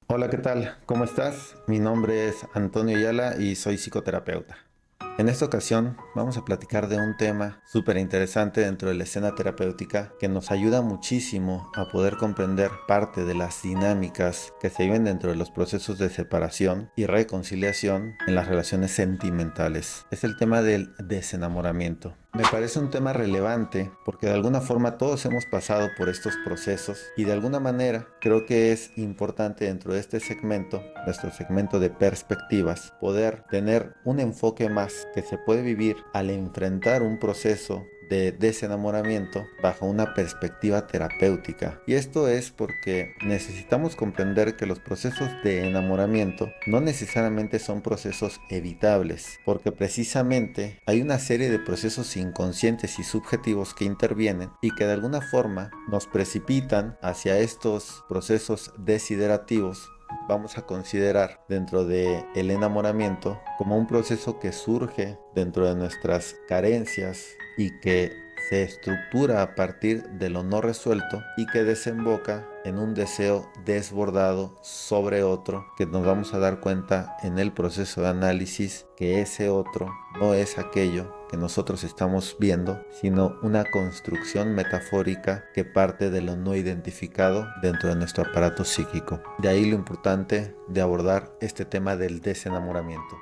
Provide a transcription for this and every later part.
Hola, ¿qué tal? ¿Cómo estás? Mi nombre es Antonio Ayala y soy psicoterapeuta. En esta ocasión vamos a platicar de un tema súper interesante dentro de la escena terapéutica que nos ayuda muchísimo a poder comprender parte de las dinámicas que se viven dentro de los procesos de separación y reconciliación en las relaciones sentimentales. Es el tema del desenamoramiento. Me parece un tema relevante porque de alguna forma todos hemos pasado por estos procesos y de alguna manera creo que es importante dentro de este segmento, nuestro segmento de perspectivas, poder tener un enfoque más que se puede vivir al enfrentar un proceso de desenamoramiento bajo una perspectiva terapéutica. Y esto es porque necesitamos comprender que los procesos de enamoramiento no necesariamente son procesos evitables, porque precisamente hay una serie de procesos inconscientes y subjetivos que intervienen y que de alguna forma nos precipitan hacia estos procesos desiderativos. Vamos a considerar dentro de el enamoramiento como un proceso que surge dentro de nuestras carencias y que se estructura a partir de lo no resuelto y que desemboca en un deseo desbordado sobre otro, que nos vamos a dar cuenta en el proceso de análisis que ese otro no es aquello que nosotros estamos viendo, sino una construcción metafórica que parte de lo no identificado dentro de nuestro aparato psíquico. De ahí lo importante de abordar este tema del desenamoramiento.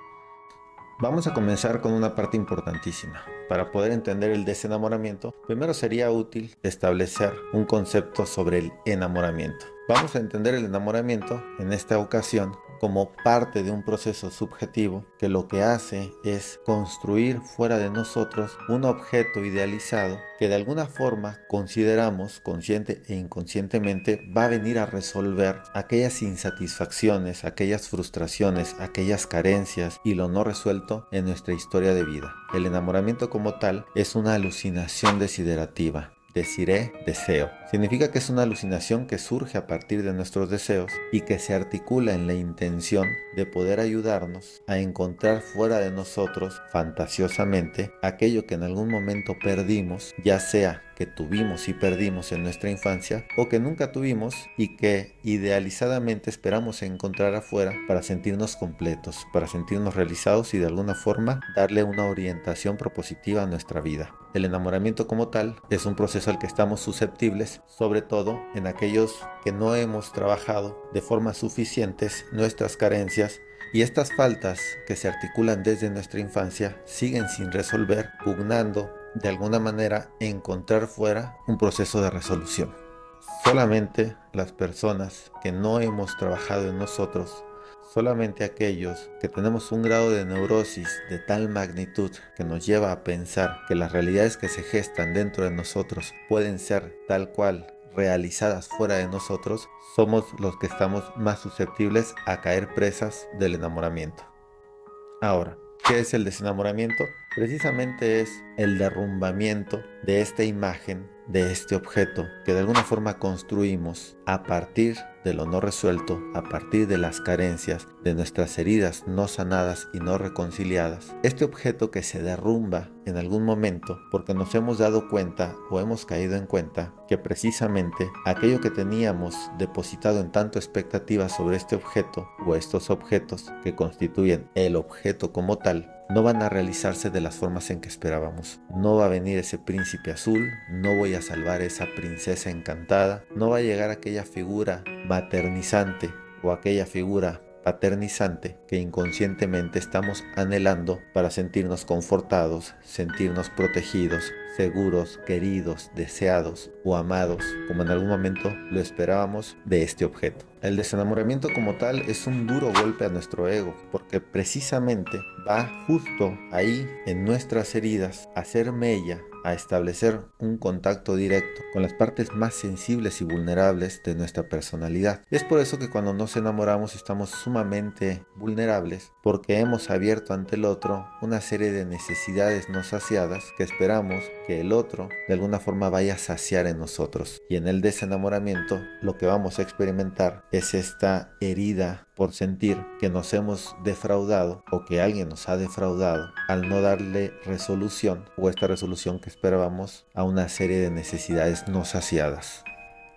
Vamos a comenzar con una parte importantísima. Para poder entender el desenamoramiento, primero sería útil establecer un concepto sobre el enamoramiento. Vamos a entender el enamoramiento en esta ocasión como parte de un proceso subjetivo que lo que hace es construir fuera de nosotros un objeto idealizado que de alguna forma consideramos consciente e inconscientemente va a venir a resolver aquellas insatisfacciones, aquellas frustraciones, aquellas carencias y lo no resuelto en nuestra historia de vida. El enamoramiento como tal es una alucinación desiderativa. Desiré, deseo. Significa que es una alucinación que surge a partir de nuestros deseos y que se articula en la intención de poder ayudarnos a encontrar fuera de nosotros, fantasiosamente, aquello que en algún momento perdimos, ya sea que tuvimos y perdimos en nuestra infancia o que nunca tuvimos y que idealizadamente esperamos encontrar afuera para sentirnos completos, para sentirnos realizados y de alguna forma darle una orientación propositiva a nuestra vida. El enamoramiento como tal es un proceso al que estamos susceptibles, sobre todo en aquellos que no hemos trabajado de forma suficientes nuestras carencias y estas faltas que se articulan desde nuestra infancia siguen sin resolver, pugnando de alguna manera encontrar fuera un proceso de resolución. Solamente las personas que no hemos trabajado en nosotros, solamente aquellos que tenemos un grado de neurosis de tal magnitud que nos lleva a pensar que las realidades que se gestan dentro de nosotros pueden ser tal cual realizadas fuera de nosotros, somos los que estamos más susceptibles a caer presas del enamoramiento. Ahora, ¿qué es el desenamoramiento? Precisamente es el derrumbamiento de esta imagen, de este objeto que de alguna forma construimos a partir de lo no resuelto, a partir de las carencias, de nuestras heridas no sanadas y no reconciliadas. Este objeto que se derrumba en algún momento porque nos hemos dado cuenta o hemos caído en cuenta que precisamente aquello que teníamos depositado en tanto expectativa sobre este objeto o estos objetos que constituyen el objeto como tal, no van a realizarse de las formas en que esperábamos. No va a venir ese príncipe azul, no voy a salvar a esa princesa encantada, no va a llegar aquella figura maternizante o aquella figura paternizante que inconscientemente estamos anhelando para sentirnos confortados, sentirnos protegidos, seguros, queridos, deseados o amados, como en algún momento lo esperábamos de este objeto. El desenamoramiento como tal es un duro golpe a nuestro ego, porque precisamente va justo ahí en nuestras heridas a hacer mella, a establecer un contacto directo con las partes más sensibles y vulnerables de nuestra personalidad. Es por eso que cuando nos enamoramos estamos sumamente vulnerables, porque hemos abierto ante el otro una serie de necesidades no saciadas que esperamos que el otro de alguna forma vaya a saciar en nosotros. Y en el desenamoramiento lo que vamos a experimentar es esta herida por sentir que nos hemos defraudado o que alguien nos ha defraudado al no darle resolución o esta resolución que esperábamos a una serie de necesidades no saciadas.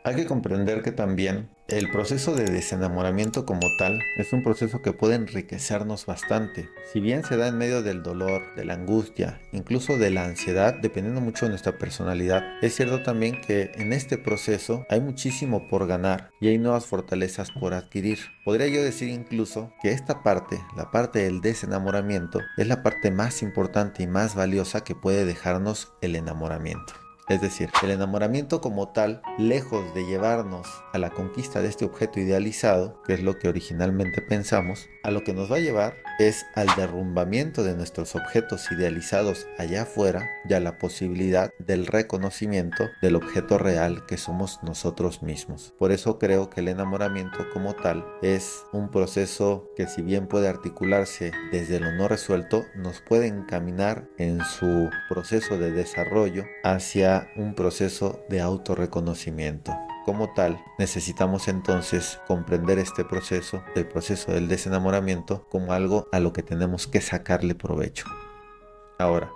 Hay que comprender que también el proceso de desenamoramiento como tal es un proceso que puede enriquecernos bastante. Si bien se da en medio del dolor, de la angustia, incluso de la ansiedad, dependiendo mucho de nuestra personalidad, es cierto también que en este proceso hay muchísimo por ganar y hay nuevas fortalezas por adquirir. Podría yo decir incluso que esta parte, la parte del desenamoramiento, es la parte más importante y más valiosa que puede dejarnos el enamoramiento. Es decir, el enamoramiento como tal, lejos de llevarnos a la conquista de este objeto idealizado, que es lo que originalmente pensamos, a lo que nos va a llevar es al derrumbamiento de nuestros objetos idealizados allá afuera y a la posibilidad del reconocimiento del objeto real que somos nosotros mismos. Por eso creo que el enamoramiento como tal es un proceso que, si bien puede articularse desde lo no resuelto, nos puede encaminar en su proceso de desarrollo hacia un proceso de autorreconocimiento. Como tal, necesitamos entonces comprender este proceso, el proceso del desenamoramiento, como algo a lo que tenemos que sacarle provecho. Ahora,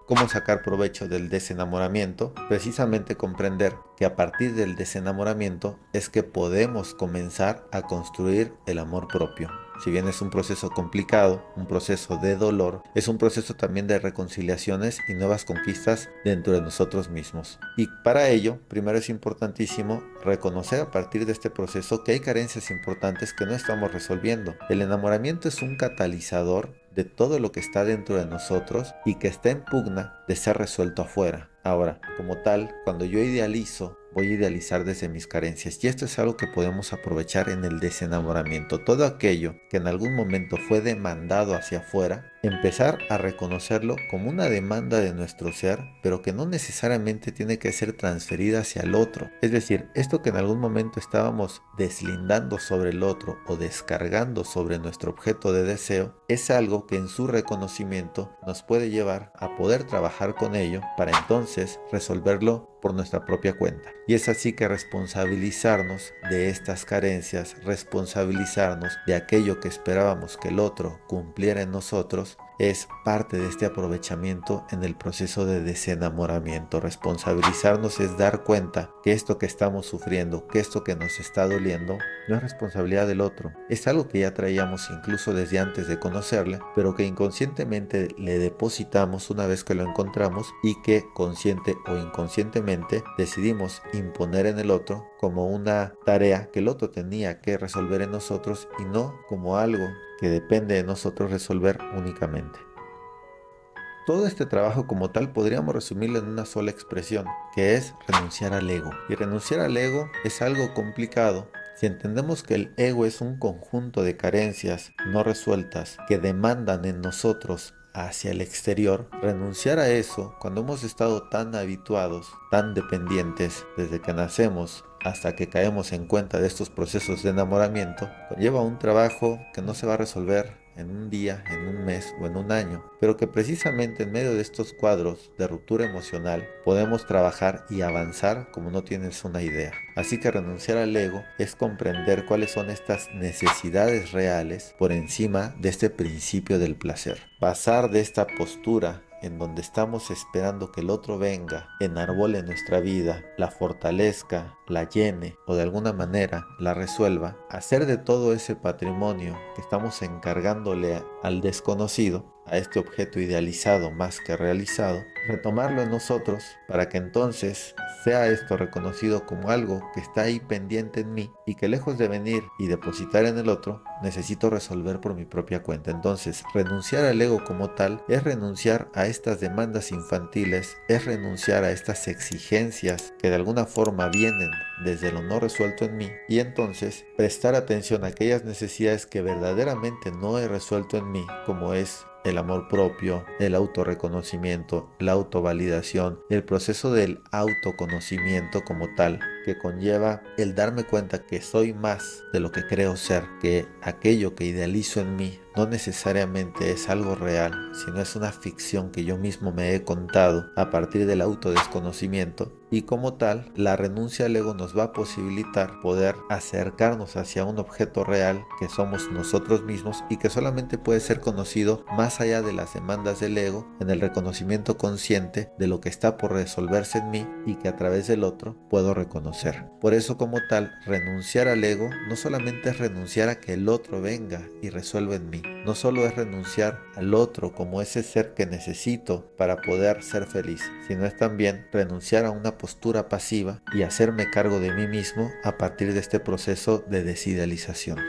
¿cómo sacar provecho del desenamoramiento? Precisamente comprender que a partir del desenamoramiento es que podemos comenzar a construir el amor propio. Si bien es un proceso complicado, un proceso de dolor, es un proceso también de reconciliaciones y nuevas conquistas dentro de nosotros mismos. Y para ello, primero es importantísimo reconocer a partir de este proceso que hay carencias importantes que no estamos resolviendo. El enamoramiento es un catalizador de todo lo que está dentro de nosotros y que está en pugna de ser resuelto afuera. Ahora, como tal, cuando yo idealizo, voy a idealizar desde mis carencias, y esto es algo que podemos aprovechar en el desenamoramiento. Todo aquello que en algún momento fue demandado hacia afuera, empezar a reconocerlo como una demanda de nuestro ser, pero que no necesariamente tiene que ser transferida hacia el otro. Es decir, esto que en algún momento estábamos deslindando sobre el otro o descargando sobre nuestro objeto de deseo, es algo que en su reconocimiento nos puede llevar a poder trabajar con ello para entonces resolverlo por nuestra propia cuenta. Y es así que responsabilizarnos de estas carencias, responsabilizarnos de aquello que esperábamos que el otro cumpliera en nosotros, es parte de este aprovechamiento en el proceso de desenamoramiento. Responsabilizarnos es dar cuenta que esto que estamos sufriendo, que esto que nos está doliendo, no es responsabilidad del otro. Es algo que ya traíamos incluso desde antes de conocerle, pero que inconscientemente le depositamos una vez que lo encontramos y que consciente o inconscientemente decidimos imponer en el otro como una tarea que el otro tenía que resolver en nosotros y no como algo que depende de nosotros resolver únicamente. Todo este trabajo como tal podríamos resumirlo en una sola expresión, que es renunciar al ego. Y renunciar al ego es algo complicado. Si entendemos que el ego es un conjunto de carencias no resueltas que demandan en nosotros hacia el exterior, renunciar a eso cuando hemos estado tan habituados, tan dependientes desde que nacemos hasta que caemos en cuenta de estos procesos de enamoramiento, conlleva un trabajo que no se va a resolver en un día, en un mes o en un año, pero que precisamente en medio de estos cuadros de ruptura emocional podemos trabajar y avanzar como no tienes una idea. Así que renunciar al ego es comprender cuáles son estas necesidades reales por encima de este principio del placer. Pasar de esta postura en donde estamos esperando que el otro venga, enarbole nuestra vida, la fortalezca, la llene o de alguna manera la resuelva, hacer de todo ese patrimonio que estamos encargándole al desconocido, a este objeto idealizado más que realizado, retomarlo en nosotros para que entonces sea esto reconocido como algo que está ahí pendiente en mí y que, lejos de venir y depositar en el otro, necesito resolver por mi propia cuenta. Entonces, renunciar al ego como tal es renunciar a estas demandas infantiles, es renunciar a estas exigencias que de alguna forma vienen desde lo no resuelto en mí, y entonces prestar atención a aquellas necesidades que verdaderamente no he resuelto en mí, como es el amor propio, el autorreconocimiento, la autovalidación, el proceso del autoconocimiento como tal, que conlleva el darme cuenta que soy más de lo que creo ser, que aquello que idealizo en mí no necesariamente es algo real, sino es una ficción que yo mismo me he contado a partir del autodesconocimiento, y como tal, la renuncia al ego nos va a posibilitar poder acercarnos hacia un objeto real que somos nosotros mismos y que solamente puede ser conocido más allá de las demandas del ego, en el reconocimiento consciente de lo que está por resolverse en mí y que a través del otro puedo reconocer. Por eso, como tal, renunciar al ego no solamente es renunciar a que el otro venga y resuelva en mí, no solo es renunciar al otro como ese ser que necesito para poder ser feliz, sino es también renunciar a una postura pasiva y hacerme cargo de mí mismo a partir de este proceso de desidealización.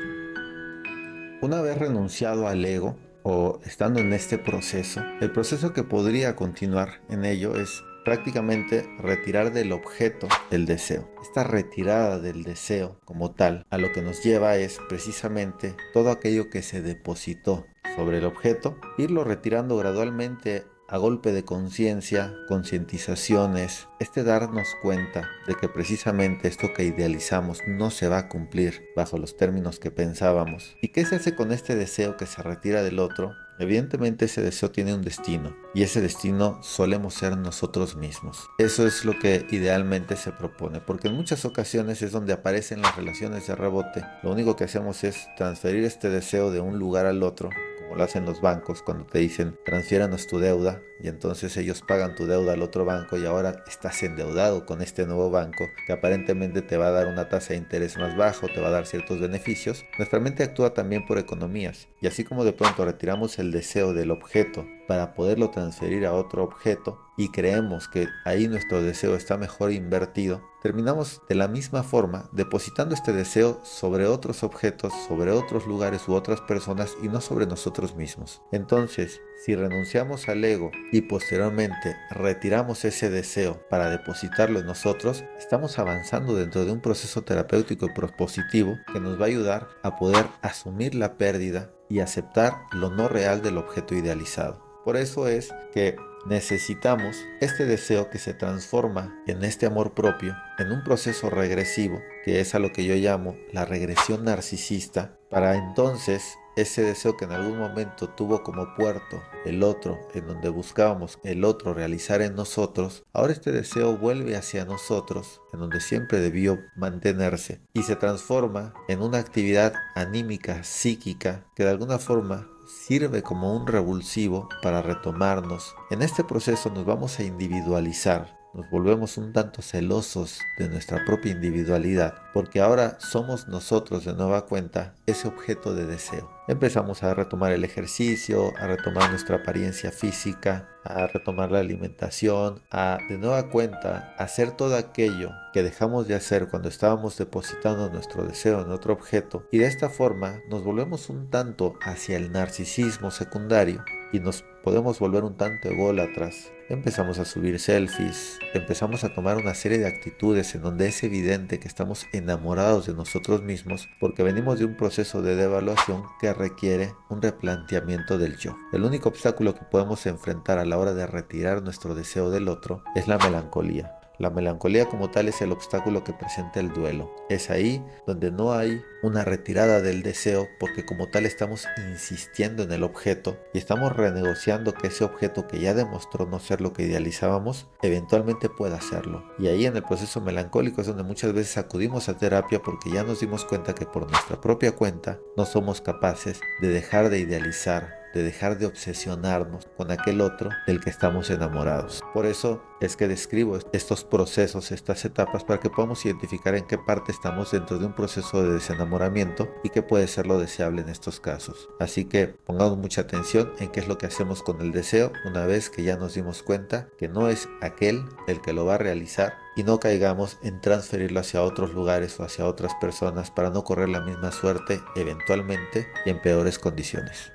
Una vez renunciado al ego o estando en este proceso, el proceso que podría continuar en ello es prácticamente retirar del objeto el deseo. Esta retirada del deseo como tal a lo que nos lleva es precisamente todo aquello que se depositó sobre el objeto, irlo retirando gradualmente a golpe de conciencia, concientizaciones, darnos cuenta de que precisamente esto que idealizamos no se va a cumplir bajo los términos que pensábamos. ¿Y qué se hace con este deseo que se retira del otro? Evidentemente ese deseo tiene un destino, y ese destino solemos ser nosotros mismos. Eso es lo que idealmente se propone, porque en muchas ocasiones es donde aparecen las relaciones de rebote. Lo único que hacemos es transferir este deseo de un lugar al otro, como lo hacen los bancos cuando te dicen transfiéranos tu deuda, y entonces ellos pagan tu deuda al otro banco y ahora estás endeudado con este nuevo banco que aparentemente te va a dar una tasa de interés más baja, te va a dar ciertos beneficios. Nuestra mente actúa también por economías, y así como de pronto retiramos el deseo del objeto para poderlo transferir a otro objeto y creemos que ahí nuestro deseo está mejor invertido, terminamos de la misma forma depositando este deseo sobre otros objetos, sobre otros lugares u otras personas y no sobre nosotros mismos. Entonces, si renunciamos al ego y posteriormente retiramos ese deseo para depositarlo en nosotros, estamos avanzando dentro de un proceso terapéutico y propositivo que nos va a ayudar a poder asumir la pérdida y aceptar lo no real del objeto idealizado. Por eso es que necesitamos este deseo que se transforma en este amor propio, en un proceso regresivo, que es a lo que yo llamo la regresión narcisista, para entonces ese deseo que en algún momento tuvo como puerto el otro, en donde buscábamos el otro realizar en nosotros, ahora este deseo vuelve hacia nosotros, en donde siempre debió mantenerse, y se transforma en una actividad anímica, psíquica, que de alguna forma sirve como un revulsivo para retomarnos. En este proceso nos vamos a individualizar. Nos volvemos un tanto celosos de nuestra propia individualidad, porque ahora somos nosotros de nueva cuenta ese objeto de deseo. Empezamos a retomar el ejercicio, a retomar nuestra apariencia física, a retomar la alimentación, a de nueva cuenta hacer todo aquello que dejamos de hacer cuando estábamos depositando nuestro deseo en otro objeto, y de esta forma nos volvemos un tanto hacia el narcisismo secundario y nos podemos volver un tanto ególatras. Empezamos a subir selfies, empezamos a tomar una serie de actitudes en donde es evidente que estamos enamorados de nosotros mismos porque venimos de un proceso de devaluación que requiere un replanteamiento del yo. El único obstáculo que podemos enfrentar a la hora de retirar nuestro deseo del otro es la melancolía. La melancolía como tal es el obstáculo que presenta el duelo. Es ahí donde no hay una retirada del deseo porque como tal estamos insistiendo en el objeto y estamos renegociando que ese objeto que ya demostró no ser lo que idealizábamos, eventualmente pueda serlo. Y ahí en el proceso melancólico es donde muchas veces acudimos a terapia porque ya nos dimos cuenta que por nuestra propia cuenta no somos capaces de dejar de idealizar, de dejar de obsesionarnos con aquel otro del que estamos enamorados. Por eso es que describo estos procesos, estas etapas, para que podamos identificar en qué parte estamos dentro de un proceso de desenamoramiento y qué puede ser lo deseable en estos casos. Así que pongamos mucha atención en qué es lo que hacemos con el deseo una vez que ya nos dimos cuenta que no es aquel el que lo va a realizar, y no caigamos en transferirlo hacia otros lugares o hacia otras personas para no correr la misma suerte eventualmente y en peores condiciones.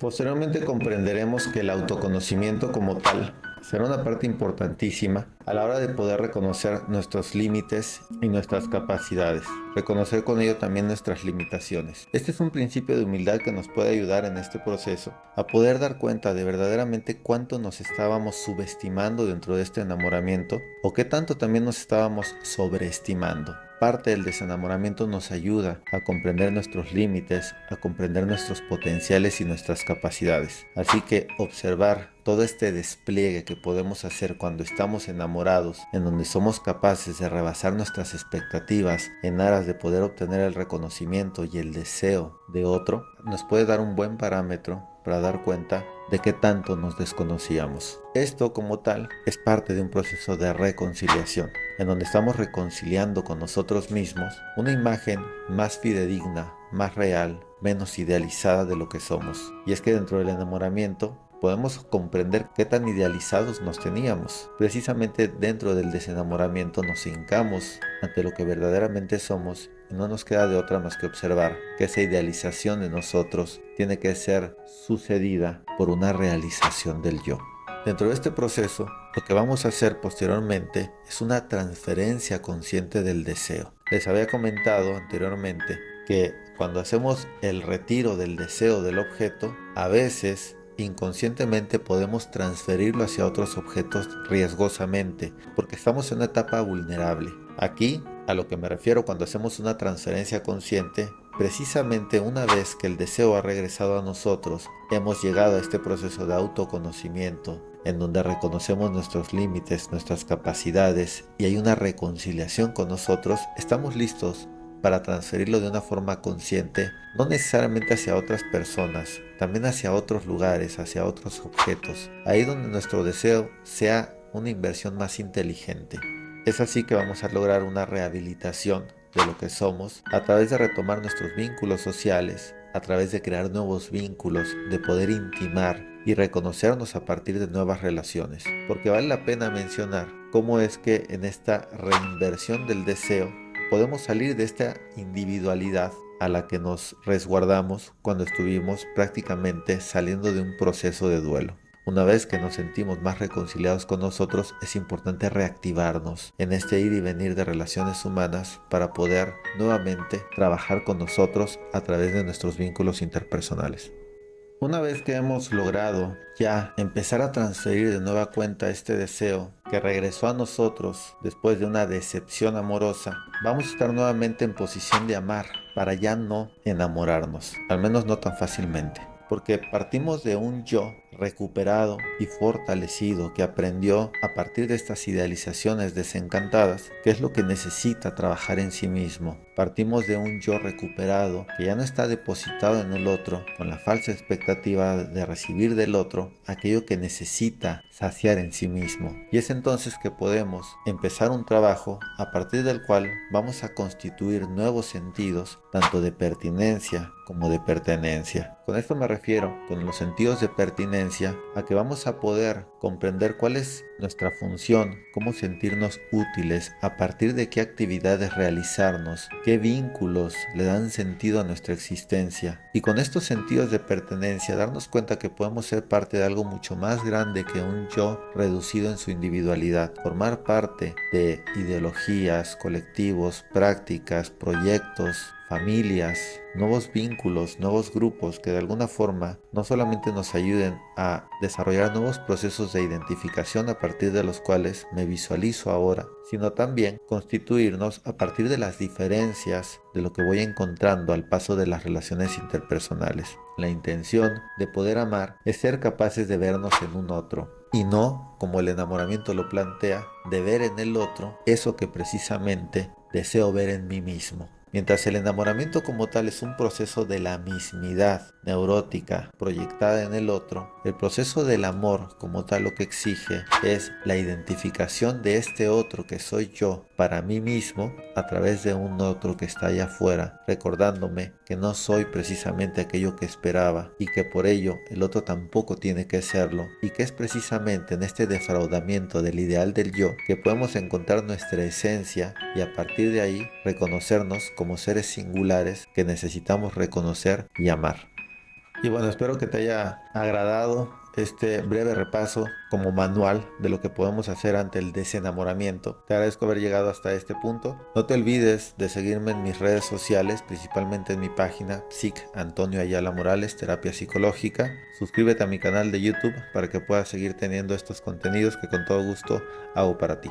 Posteriormente comprenderemos que el autoconocimiento como tal será una parte importantísima a la hora de poder reconocer nuestros límites y nuestras capacidades, reconocer con ello también nuestras limitaciones. Este es un principio de humildad que nos puede ayudar en este proceso a poder dar cuenta de verdaderamente cuánto nos estábamos subestimando dentro de este enamoramiento o qué tanto también nos estábamos sobreestimando. Parte del desenamoramiento nos ayuda a comprender nuestros límites, a comprender nuestros potenciales y nuestras capacidades. Así que observar todo este despliegue que podemos hacer cuando estamos enamorados, en donde somos capaces de rebasar nuestras expectativas en aras de poder obtener el reconocimiento y el deseo de otro, nos puede dar un buen parámetro para dar cuenta de qué tanto nos desconocíamos. Esto como tal es parte de un proceso de reconciliación, en donde estamos reconciliando con nosotros mismos una imagen más fidedigna, más real, menos idealizada de lo que somos. Y es que dentro del enamoramiento podemos comprender qué tan idealizados nos teníamos. Precisamente dentro del desenamoramiento nos hincamos ante lo que verdaderamente somos y no nos queda de otra más que observar que esa idealización de nosotros tiene que ser sucedida por una realización del yo. Dentro de este proceso, lo que vamos a hacer posteriormente es una transferencia consciente del deseo. Les había comentado anteriormente que cuando hacemos el retiro del deseo del objeto, a veces inconscientemente podemos transferirlo hacia otros objetos riesgosamente, porque estamos en una etapa vulnerable. Aquí, a lo que me refiero cuando hacemos una transferencia consciente, precisamente una vez que el deseo ha regresado a nosotros, hemos llegado a este proceso de autoconocimiento, en donde reconocemos nuestros límites, nuestras capacidades y hay una reconciliación con nosotros, estamos listos para transferirlo de una forma consciente, no necesariamente hacia otras personas, también hacia otros lugares, hacia otros objetos, ahí donde nuestro deseo sea una inversión más inteligente. Es así que vamos a lograr una rehabilitación de lo que somos a través de retomar nuestros vínculos sociales, a través de crear nuevos vínculos, de poder intimar y reconocernos a partir de nuevas relaciones. Porque vale la pena mencionar cómo es que en esta reinversión del deseo podemos salir de esta individualidad a la que nos resguardamos cuando estuvimos prácticamente saliendo de un proceso de duelo. Una vez que nos sentimos más reconciliados con nosotros, es importante reactivarnos en este ir y venir de relaciones humanas para poder nuevamente trabajar con nosotros a través de nuestros vínculos interpersonales. Una vez que hemos logrado ya empezar a transferir de nueva cuenta este deseo que regresó a nosotros después de una decepción amorosa, vamos a estar nuevamente en posición de amar para ya no enamorarnos, al menos no tan fácilmente. Porque partimos de un yo recuperado y fortalecido que aprendió a partir de estas idealizaciones desencantadas qué es lo que necesita trabajar en sí mismo. Partimos de un yo recuperado que ya no está depositado en el otro con la falsa expectativa de recibir del otro aquello que necesita saciar en sí mismo. Y es entonces que podemos empezar un trabajo a partir del cual vamos a constituir nuevos sentidos tanto de pertinencia como de pertenencia. Con esto me refiero, con los sentidos de pertinencia, a que vamos a poder comprender cuál es nuestra función, cómo sentirnos útiles, a partir de qué actividades realizarnos, qué vínculos le dan sentido a nuestra existencia. Y con estos sentidos de pertenencia, darnos cuenta que podemos ser parte de algo mucho más grande que un yo reducido en su individualidad, formar parte de ideologías, colectivos, prácticas, proyectos, familias, nuevos vínculos, nuevos grupos que de alguna forma no solamente nos ayuden a desarrollar nuevos procesos de identificación a partir de los cuales me visualizo ahora, sino también constituirnos a partir de las diferencias de lo que voy encontrando al paso de las relaciones interpersonales. La intención de poder amar es ser capaces de vernos en un otro y no, como el enamoramiento lo plantea, de ver en el otro eso que precisamente deseo ver en mí mismo. Mientras el enamoramiento como tal es un proceso de la mismidad neurótica proyectada en el otro, el proceso del amor como tal lo que exige es la identificación de este otro que soy yo para mí mismo a través de un otro que está allá afuera, recordándome que no soy precisamente aquello que esperaba y que por ello el otro tampoco tiene que serlo, y que es precisamente en este defraudamiento del ideal del yo que podemos encontrar nuestra esencia y a partir de ahí reconocernos como seres singulares que necesitamos reconocer y amar. Y bueno, espero que te haya agradado este breve repaso como manual de lo que podemos hacer ante el desenamoramiento. Te agradezco haber llegado hasta este punto. No te olvides de seguirme en mis redes sociales, principalmente en mi página Psic Antonio Ayala Morales, Terapia Psicológica. Suscríbete a mi canal de YouTube para que puedas seguir teniendo estos contenidos que con todo gusto hago para ti.